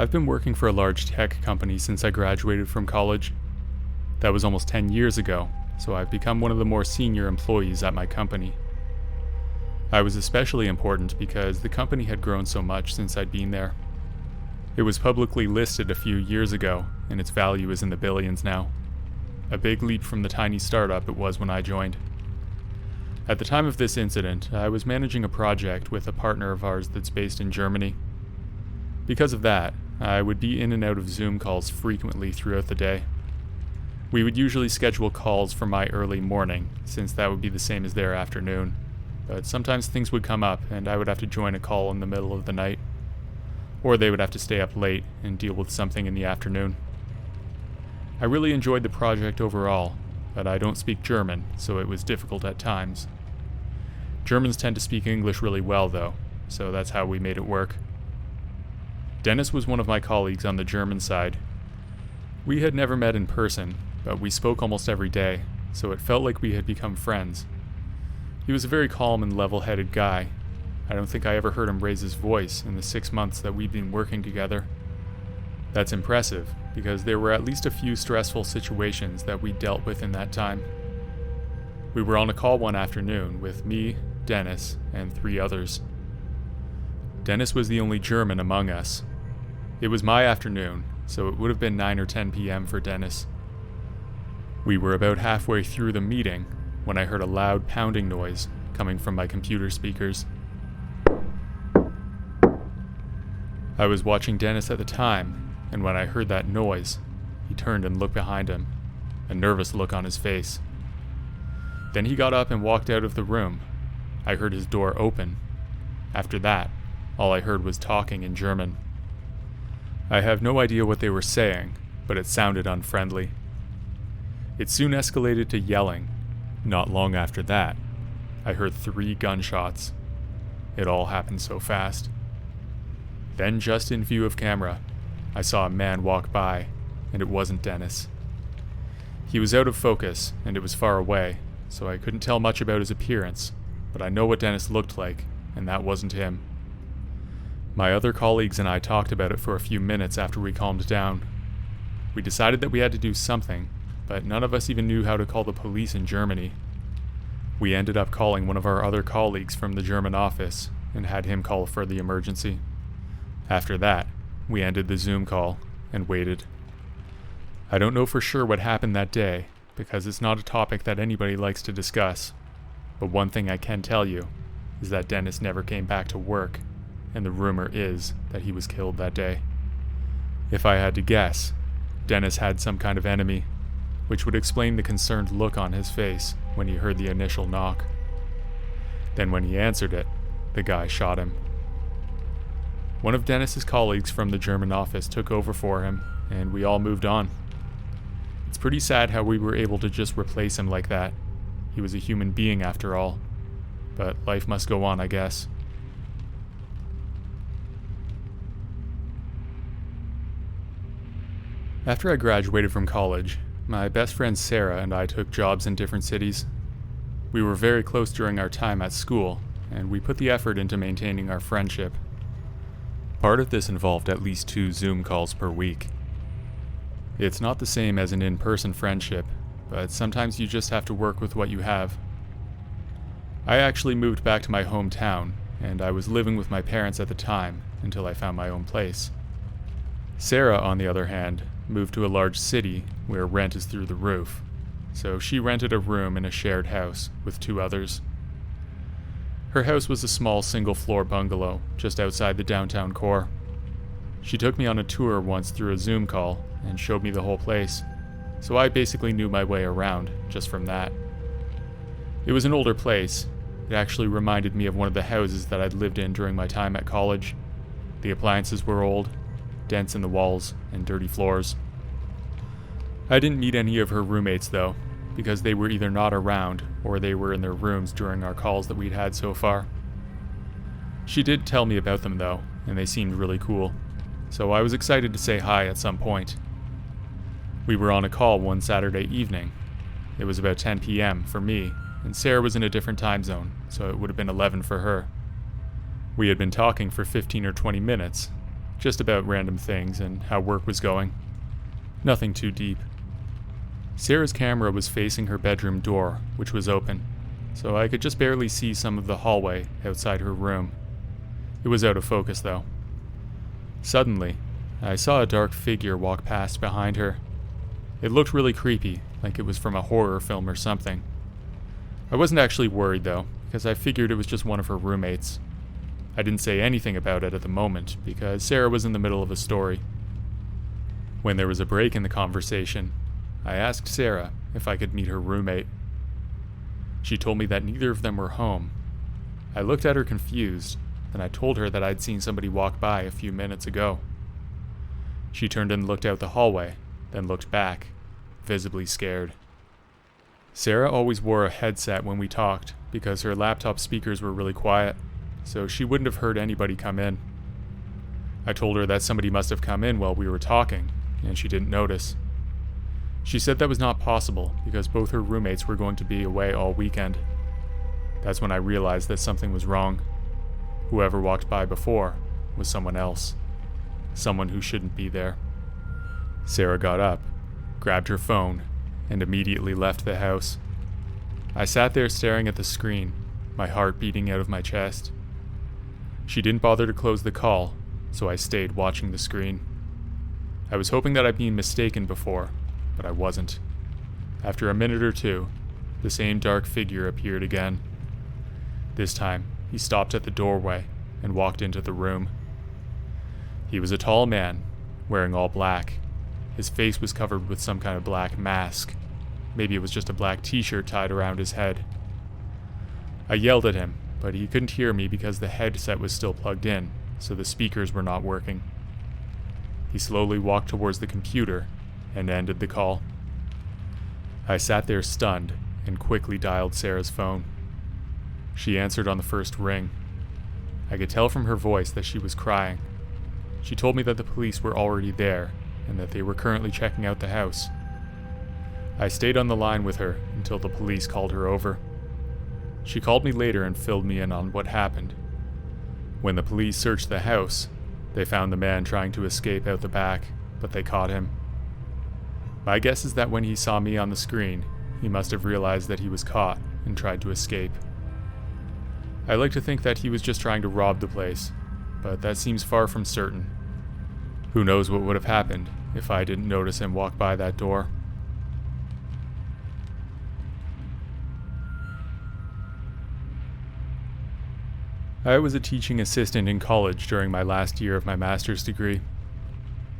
I've been working for a large tech company since I graduated from college. That was almost 10 years ago, so I've become one of the more senior employees at my company. I was especially important because the company had grown so much since I'd been there. It was publicly listed a few years ago, and its value is in the billions now. A big leap from the tiny startup it was when I joined. At the time of this incident, I was managing a project with a partner of ours that's based in Germany. Because of that, I would be in and out of Zoom calls frequently throughout the day. We would usually schedule calls for my early morning, since that would be the same as their afternoon. But sometimes things would come up and I would have to join a call in the middle of the night. Or they would have to stay up late and deal with something in the afternoon. I really enjoyed the project overall, but I don't speak German, so it was difficult at times. Germans tend to speak English really well though, so that's how we made it work. Dennis was one of my colleagues on the German side. We had never met in person, but we spoke almost every day, so it felt like we had become friends. He was a very calm and level-headed guy. I don't think I ever heard him raise his voice in the 6 months that we'd been working together. That's impressive, because there were at least a few stressful situations that we dealt with in that time. We were on a call one afternoon with me, Dennis, and 3 others. Dennis was the only German among us. It was my afternoon, so it would have been 9 or 10 p.m. for Dennis. We were about halfway through the meeting when I heard a loud pounding noise coming from my computer speakers. I was watching Dennis at the time, and when I heard that noise, he turned and looked behind him, a nervous look on his face. Then he got up and walked out of the room. I heard his door open. After that, all I heard was talking in German. I have no idea what they were saying, but it sounded unfriendly. It soon escalated to yelling. Not long after that, I heard 3 gunshots. It all happened so fast. Then, just in view of camera, I saw a man walk by, and it wasn't Dennis. He was out of focus, and it was far away, so I couldn't tell much about his appearance, but I know what Dennis looked like, and that wasn't him. My other colleagues and I talked about it for a few minutes after we calmed down. We decided that we had to do something, but none of us even knew how to call the police in Germany. We ended up calling one of our other colleagues from the German office and had him call for the emergency. After that, we ended the Zoom call and waited. I don't know for sure what happened that day, because it's not a topic that anybody likes to discuss. But one thing I can tell you is that Dennis never came back to work, and the rumor is that he was killed that day. If I had to guess, Dennis had some kind of enemy, which would explain the concerned look on his face when he heard the initial knock. Then when he answered it, the guy shot him. One of Dennis's colleagues from the German office took over for him, and we all moved on. It's pretty sad how we were able to just replace him like that. He was a human being after all. But life must go on, I guess. After I graduated from college, my best friend Sarah and I took jobs in different cities. We were very close during our time at school, and we put the effort into maintaining our friendship. Part of this involved at least 2 Zoom calls per week. It's not the same as an in-person friendship, but sometimes you just have to work with what you have. I actually moved back to my hometown, and I was living with my parents at the time until I found my own place. Sarah, on the other hand, moved to a large city where rent is through the roof, so she rented a room in a shared house with 2 others. Her house was a small single-floor bungalow just outside the downtown core. She took me on a tour once through a Zoom call and showed me the whole place, so I basically knew my way around just from that. It was an older place. It actually reminded me of one of the houses that I'd lived in during my time at college. The appliances were old, dents in the walls, and dirty floors. I didn't meet any of her roommates though, because they were either not around or they were in their rooms during our calls that we'd had so far. She did tell me about them though, and they seemed really cool, so I was excited to say hi at some point. We were on a call one Saturday evening. It was about 10 p.m. for me, and Sarah was in a different time zone, so it would have been 11 for her. We had been talking for 15 or 20 minutes, just about random things and how work was going. Nothing too deep. Sarah's camera was facing her bedroom door, which was open, so I could just barely see some of the hallway outside her room. It was out of focus, though. Suddenly, I saw a dark figure walk past behind her. It looked really creepy, like it was from a horror film or something. I wasn't actually worried, though, because I figured it was just one of her roommates. I didn't say anything about it at the moment, because Sarah was in the middle of a story. When there was a break in the conversation, I asked Sarah if I could meet her roommate. She told me that neither of them were home. I looked at her confused, and I told her that I'd seen somebody walk by a few minutes ago. She turned and looked out the hallway, then looked back, visibly scared. Sarah always wore a headset when we talked because her laptop speakers were really quiet, so she wouldn't have heard anybody come in. I told her that somebody must have come in while we were talking, and she didn't notice. She said that was not possible because both her roommates were going to be away all weekend. That's when I realized that something was wrong. Whoever walked by before was someone else. Someone who shouldn't be there. Sarah got up, grabbed her phone, and immediately left the house. I sat there staring at the screen, my heart beating out of my chest. She didn't bother to close the call, so I stayed watching the screen. I was hoping that I'd been mistaken before, but I wasn't. After a minute or two, the same dark figure appeared again. This time, he stopped at the doorway and walked into the room. He was a tall man, wearing all black. His face was covered with some kind of black mask. Maybe it was just a black t-shirt tied around his head. I yelled at him, but he couldn't hear me because the headset was still plugged in, so the speakers were not working. He slowly walked towards the computer and ended the call. I sat there stunned and quickly dialed Sarah's phone. She answered on the first ring. I could tell from her voice that she was crying. She told me that the police were already there and that they were currently checking out the house. I stayed on the line with her until the police called her over. She called me later and filled me in on what happened. When the police searched the house, they found the man trying to escape out the back, but they caught him. My guess is that when he saw me on the screen, he must have realized that he was caught and tried to escape. I like to think that he was just trying to rob the place, but that seems far from certain. Who knows what would have happened if I didn't notice him walk by that door. I was a teaching assistant in college during my last year of my master's degree.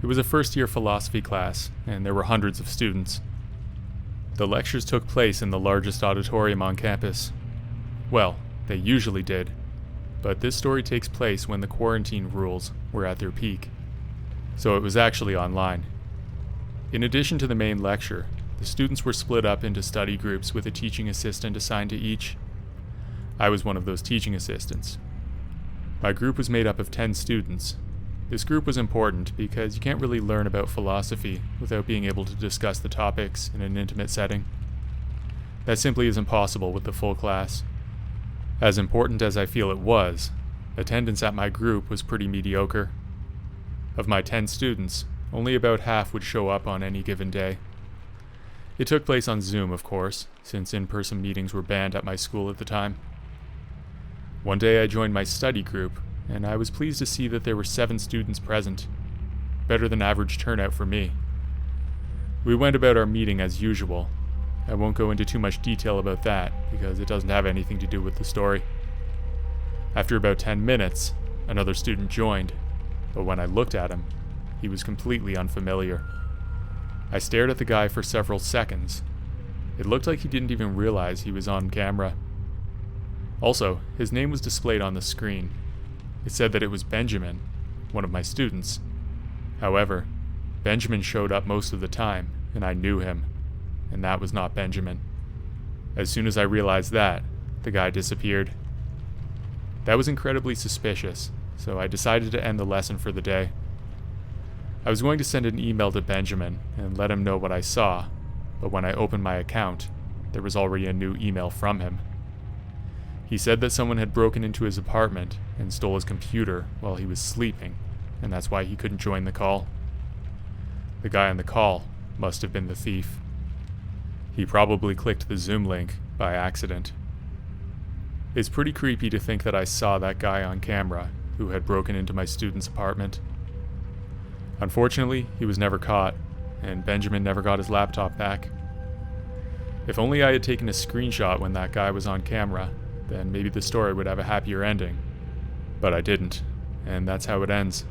It was a first-year philosophy class, and there were hundreds of students. The lectures took place in the largest auditorium on campus. Well, they usually did, but this story takes place when the quarantine rules were at their peak, so it was actually online. In addition to the main lecture, the students were split up into study groups with a teaching assistant assigned to each. I was one of those teaching assistants. My group was made up of 10 students. This group was important because you can't really learn about philosophy without being able to discuss the topics in an intimate setting. That simply isn't possible with the full class. As important as I feel it was, attendance at my group was pretty mediocre. Of my 10 students, only about half would show up on any given day. It took place on Zoom, of course, since in-person meetings were banned at my school at the time. One day I joined my study group, and I was pleased to see that there were 7 students present. Better than average turnout for me. We went about our meeting as usual. I won't go into too much detail about that, because it doesn't have anything to do with the story. After about 10 minutes, another student joined, but when I looked at him, he was completely unfamiliar. I stared at the guy for several seconds. It looked like he didn't even realize he was on camera. Also, his name was displayed on the screen. It said that it was Benjamin, one of my students. However, Benjamin showed up most of the time, and I knew him, and that was not Benjamin. As soon as I realized that, the guy disappeared. That was incredibly suspicious, so I decided to end the lesson for the day. I was going to send an email to Benjamin and let him know what I saw, but when I opened my account, there was already a new email from him. He said that someone had broken into his apartment and stole his computer while he was sleeping, and that's why he couldn't join the call. The guy on the call must have been the thief. He probably clicked the Zoom link by accident. It's pretty creepy to think that I saw that guy on camera who had broken into my student's apartment. Unfortunately, he was never caught, and Benjamin never got his laptop back. If only I had taken a screenshot when that guy was on camera, then maybe the story would have a happier ending. But I didn't, and that's how it ends.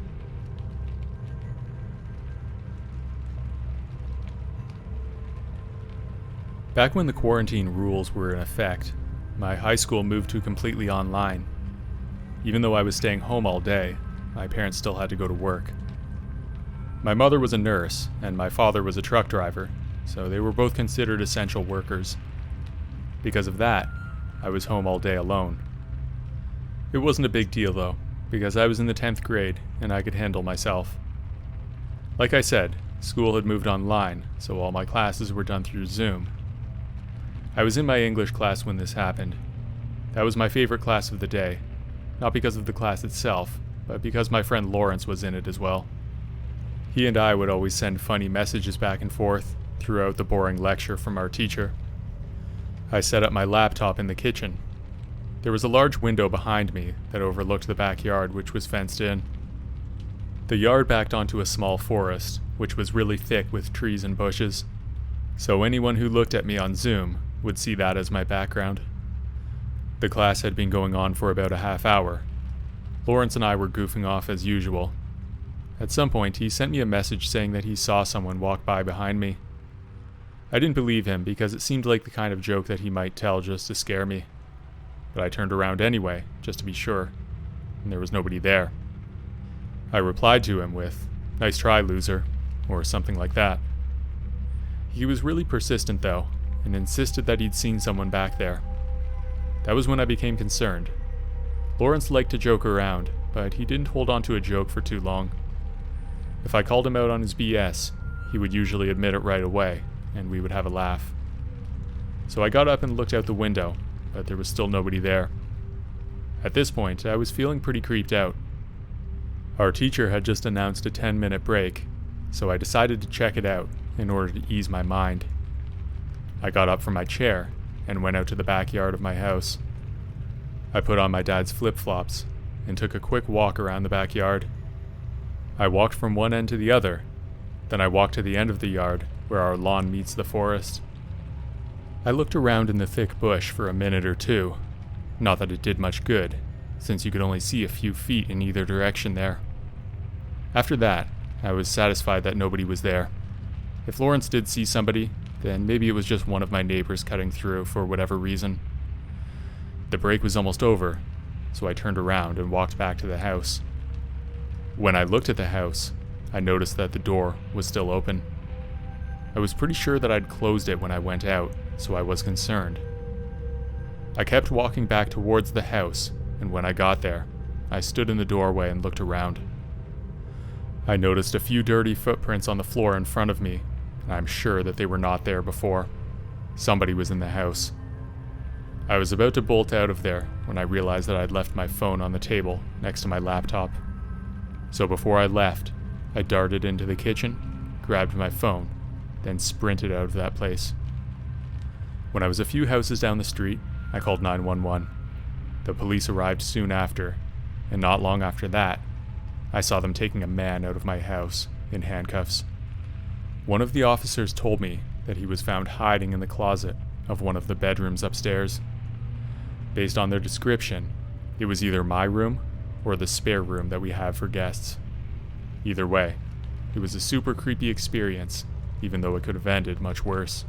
Back when the quarantine rules were in effect, my high school moved to completely online. Even though I was staying home all day, my parents still had to go to work. My mother was a nurse, and my father was a truck driver, so they were both considered essential workers. Because of that, I was home all day alone. It wasn't a big deal though, because I was in the 10th grade and I could handle myself. Like I said, school had moved online, so all my classes were done through Zoom. I was in my English class when this happened. That was my favorite class of the day, not because of the class itself, but because my friend Lawrence was in it as well. He and I would always send funny messages back and forth throughout the boring lecture from our teacher. I set up my laptop in the kitchen. There was a large window behind me that overlooked the backyard, which was fenced in. The yard backed onto a small forest, which was really thick with trees and bushes, so anyone who looked at me on Zoom would see that as my background. The class had been going on for about a half hour. Lawrence and I were goofing off as usual. At some point, he sent me a message saying that he saw someone walk by behind me. I didn't believe him because it seemed like the kind of joke that he might tell just to scare me. But I turned around anyway, just to be sure, and there was nobody there. I replied to him with, "Nice try, loser," or something like that. He was really persistent though, and insisted that he'd seen someone back there. That was when I became concerned. Lawrence liked to joke around, but he didn't hold on to a joke for too long. If I called him out on his BS, he would usually admit it right away, and we would have a laugh. So I got up and looked out the window, but there was still nobody there. At this point, I was feeling pretty creeped out. Our teacher had just announced a 10-minute break, so I decided to check it out in order to ease my mind. I got up from my chair and went out to the backyard of my house. I put on my dad's flip-flops and took a quick walk around the backyard. I walked from one end to the other, then I walked to the end of the yard where our lawn meets the forest. I looked around in the thick bush for a minute or two. Not that it did much good, since you could only see a few feet in either direction there. After that, I was satisfied that nobody was there. If Lawrence did see somebody, then maybe it was just one of my neighbors cutting through for whatever reason. The break was almost over, so I turned around and walked back to the house. When I looked at the house, I noticed that the door was still open. I was pretty sure that I'd closed it when I went out, so I was concerned. I kept walking back towards the house, and when I got there, I stood in the doorway and looked around. I noticed a few dirty footprints on the floor in front of me, and I'm sure that they were not there before. Somebody was in the house. I was about to bolt out of there when I realized that I'd left my phone on the table next to my laptop. So before I left, I darted into the kitchen, grabbed my phone, then sprinted out of that place. When I was a few houses down the street, I called 911. The police arrived soon after, and not long after that, I saw them taking a man out of my house in handcuffs. One of the officers told me that he was found hiding in the closet of one of the bedrooms upstairs. Based on their description, it was either my room or the spare room that we have for guests. Either way, it was a super creepy experience, even though it could have ended much worse.